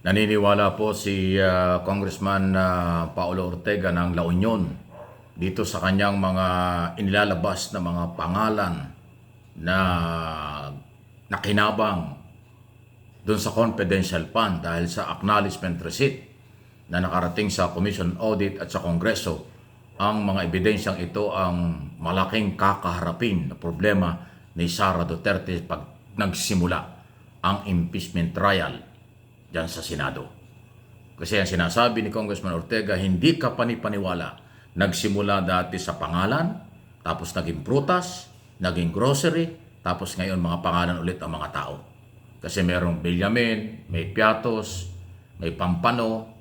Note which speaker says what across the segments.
Speaker 1: Naniniwala po si Congressman Paulo Ortega ng La Union dito sa kanyang mga inilalabas na mga pangalan na nakinabang doon sa confidential fund dahil sa acknowledgement receipt na nakarating sa Commission Audit at sa Kongreso. Ang mga ebidensyang ito ang malaking kakaharapin na problema ni Sara Duterte pag nagsimula ang impeachment trial diyan sa Senado. Kasi ang sinasabi ni Congressman Ortega, hindi ka panipaniwala. Nagsimula dati sa pangalan, tapos naging prutas, naging grocery, tapos ngayon mga pangalan ulit ang mga tao. Kasi merong Benjamin, may Piatos, may Pampano,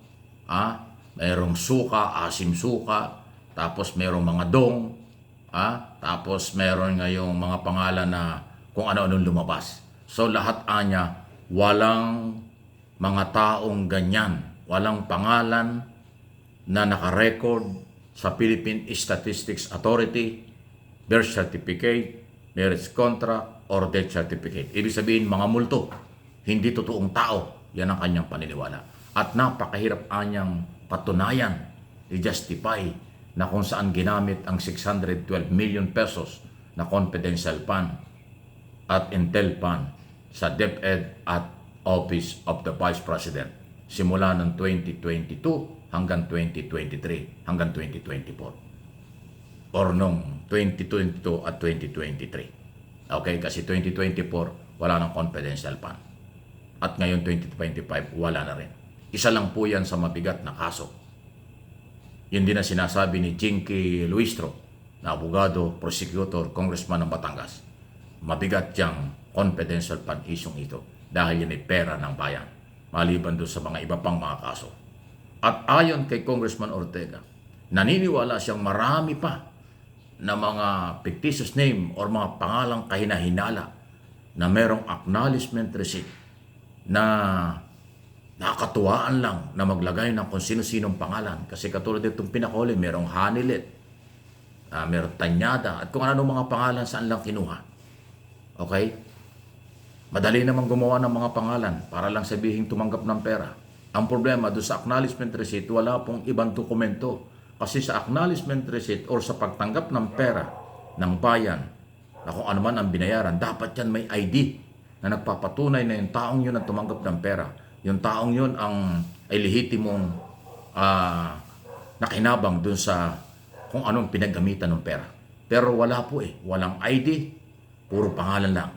Speaker 1: mayroong suka, asim suka, tapos merong mga dong, tapos meron ngayong mga pangalan na kung ano-anong lumabas. So lahat anya, walang mga taong ganyan, walang pangalan na nakarecord sa Philippine Statistics Authority, birth certificate, marriage contract, or death certificate. Ibig sabihin, mga multo, hindi totoong tao. Yan ang kanyang paniniwala. At napakahirap anyang patunayan, i-justify na kung saan ginamit ang 612 million pesos na confidential fund at intel fund sa DepEd at Office of the Vice President simula ng 2022 hanggang 2023 hanggang 2024 or nung 2022 at 2023. Okay, kasi 2024 wala nang confidential fund at ngayon 2025 wala na rin. Isa lang po yan sa mabigat na kaso. Yun din na sinasabi ni Jinky Luistro na abogado, prosecutor, congressman ng Batangas. Mabigat yang confidential fund isyong ito dahil yan ay pera ng bayan, maliban doon sa mga iba pang mga kaso. At ayon kay Congressman Ortega, naniniwala siyang marami pa na mga fictitious name or mga pangalang kahinahinala na merong acknowledgement receipt na nakakatuwaan lang na maglagay ng kung sino-sinong pangalan. Kasi katulad itong pinakuli, merong Hanilet, merong Tanyada, at kung ano mga pangalan saan lang kinuha. Okay? Madali namang gumawa ng mga pangalan para lang sabihin tumanggap ng pera. Ang problema doon sa acknowledgement receipt, wala pong ibang dokumento. Kasi sa acknowledgement receipt or sa pagtanggap ng pera ng bayan na kung ano man ang binayaran, dapat yan may ID na nagpapatunay na yung taong yun ang tumanggap ng pera. Yung taong yun ay lehitimong nakinabang doon sa kung anong pinaggamitan ng pera. Pero wala po walang ID, puro pangalan lang.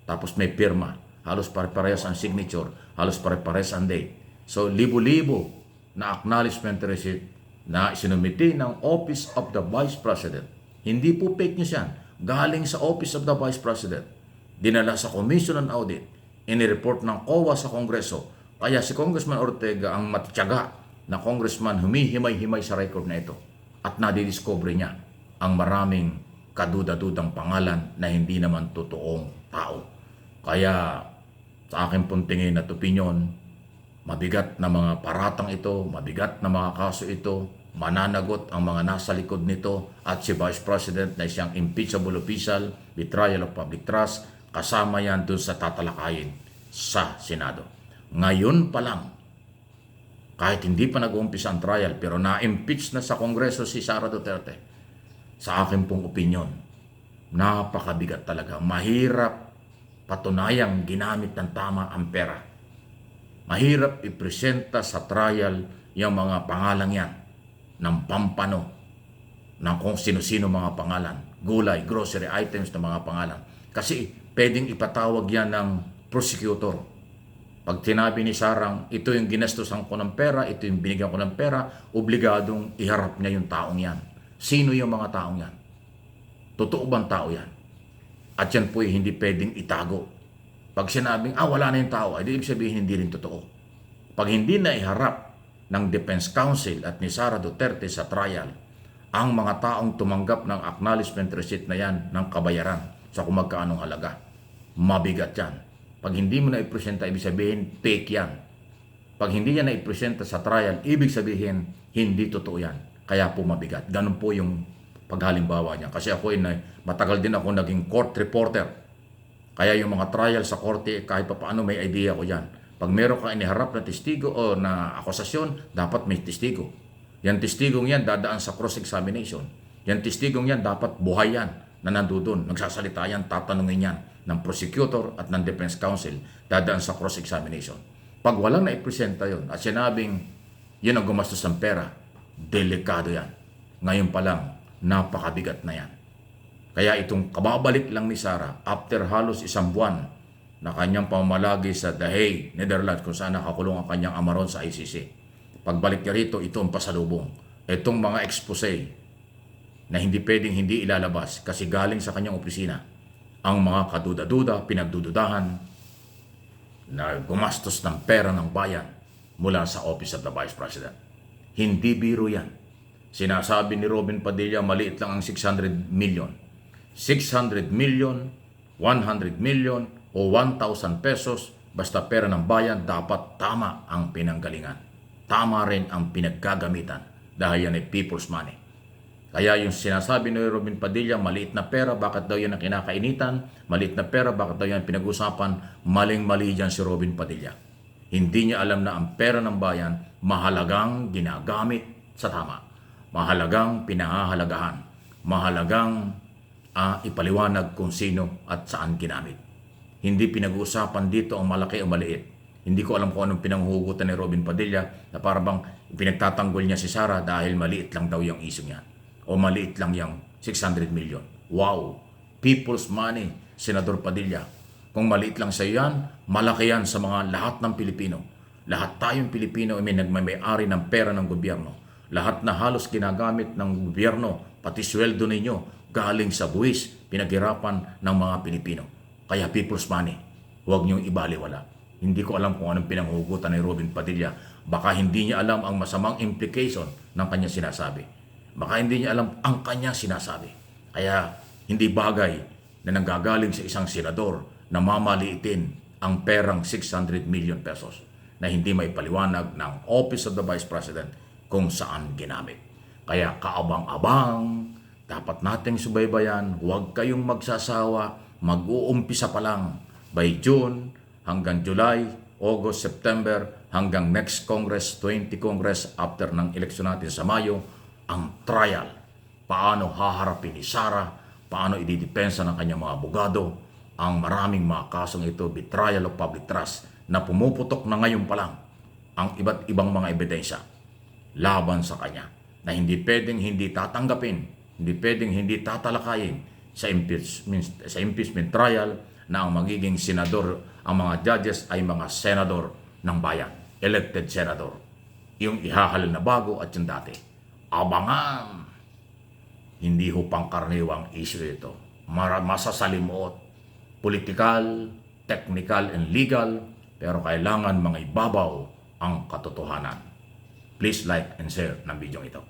Speaker 1: Tapos may pirma, halos pare-parehas ang signature, halos pare-parehas ang date. So, libo-libo na acknowledgement receipt na isinumiti ng Office of the Vice President. Hindi po fake news yan. Galing sa Office of the Vice President. Dinala sa Commission on Audit. Inireport ng COA sa Kongreso. Kaya si Congressman Ortega ang matyaga na congressman humihimay-himay sa record na ito. At nadidiscover niya ang maraming kaduda-dudang pangalan na hindi naman totoong tao. Kaya sa akin pong tingin at opinyon, mabigat na mga paratang ito, mabigat na mga kaso ito, mananagot ang mga nasa likod nito at si Vice President na siyang impeachable official, betrayal of public trust, kasama yan dun sa tatalakayin sa Senado. Ngayon pa lang, kahit hindi pa nag-uumpisa ang trial, pero na-impeach na sa Kongreso si Sara Duterte, sa akin pong opinyon, napakabigat talaga. Mahirap patunayang ginamit ng tama ang pera. Mahirap ipresenta sa trial yung mga pangalang yan ng Pampano, ng kung sino-sino mga pangalan, gulay, grocery items na mga pangalan. Kasi pwedeng ipatawag yan ng prosecutor. Pag tinabi ni Sarang, ito yung ginastusan ko ng pera, ito yung binigyan ko ng pera, obligadong iharap niya yung taong yan. Sino yung mga taong yan? Totoo bang tao yan? At yan po ay hindi pwedeng itago. Pag sinabing, wala na yung tao, ay ibig sabihin hindi rin totoo. Pag hindi na iharap ng Defense Counsel at ni Sara Duterte sa trial, ang mga taong tumanggap ng acknowledgement receipt na yan ng kabayaran sa kung magkaanong halaga, mabigat yan. Pag hindi mo na ipresenta, ibig sabihin, fake yan. Pag hindi yan na ipresenta sa trial, ibig sabihin, hindi totoo yan. Kaya po mabigat. Ganun po yung paghalimbawa niya. Kasi ako matagal din ako naging court reporter. Kaya yung mga trial sa korte, kahit pa paano may idea ko yan. Pag meron kang iniharap na testigo o na akusasyon, dapat may testigo. Yan testigong yan dadaan sa cross-examination. Yan testigong yan dapat buhay yan na nandudun. Nagsasalita yan, tatanungin yan ng prosecutor at ng defense counsel, dadaan sa cross-examination. Pag walang naipresenta yon at sinabing yun ang gumastos ng pera, delikado yan. Ngayon pa lang, napakabigat na yan. Kaya itong kababalik lang ni Sara after halos isang buwan na kanyang pamamalagi sa The Hague, Netherlands, kung saan nakakulong ang kanyang amaron sa ICC. Pagbalik niya rito, ito ang pasalubong. Itong mga expose na hindi pwedeng hindi ilalabas kasi galing sa kanyang opisina. Ang mga kaduda-duda, pinagdududahan na gumastos ng pera ng bayan mula sa Office of the Vice President. Hindi biro yan. Sinasabi ni Robin Padilla, maliit lang ang 600 million. 600 million, 100 million, o 1,000 pesos, basta pera ng bayan, dapat tama ang pinanggalingan. Tama rin ang pinaggagamitan dahil yan ay people's money. Kaya yung sinasabi ni Robin Padilla, maliit na pera, bakit daw yan ang kinakainitan? Maliit na pera, bakit daw yan pinag-usapan? Maling-mali dyan si Robin Padilla. Hindi niya alam na ang pera ng bayan, mahalagang ginagamit sa tama. Mahalagang pinahahalagahan. Mahalagang ipaliwanag kung sino at saan ginamit. Hindi pinag-uusapan dito ang malaki o maliit. Hindi ko alam kung anong pinanghugutan ni Robin Padilla na parang pinagtatanggol niya si Sara dahil maliit lang daw yung issue niya. O maliit lang yung 600 million. Wow! People's money, Senador Padilla. Kung maliit lang sa yan, malaki yan sa mga lahat ng Pilipino. Lahat tayong Pilipino ay may nagmamay-ari ng pera ng gobyerno. Lahat na halos ginagamit ng gobyerno, pati sweldo ninyo, galing sa buwis, pinaghirapan ng mga Pilipino. Kaya people's money, huwag niyong ibaliwala. Hindi ko alam kung anong pinanghugutan ni Robin Padilla. Baka hindi niya alam ang masamang implication ng kanyang sinasabi. Baka hindi niya alam ang kanyang sinasabi. Kaya hindi bagay na nanggagaling sa isang senador na mamaliitin ang perang 600 million pesos na hindi may paliwanag ng Office of the Vice President kung saan ginamit. Kaya kaabang-abang, dapat nating subaybayan, huwag kayong magsasawa, mag-uumpisa pa lang by June hanggang July, August, September, hanggang next Congress, 20 Congress after ng eleksyon natin sa Mayo, ang trial. Paano haharapin ni Sara, paano ididepensa ng kanyang mga abogado, ang maraming mga kasong ito, betrayal of public trust, na pumuputok na ngayon pa lang ang iba't ibang mga ebidensya laban sa kanya, na hindi pwedeng hindi tatanggapin, hindi pwedeng hindi tatalakayin sa impeachment trial na ang magiging senador, ang mga judges ay mga senador ng bayan, elected senador. Yung ihahalal na bago at yung dati. Abangan! Hindi ho pangkaraniwang issue ito. Masasalimuot, political, technical, and legal, pero kailangan mga ibabaw ang katotohanan. Please like and share ng video ito.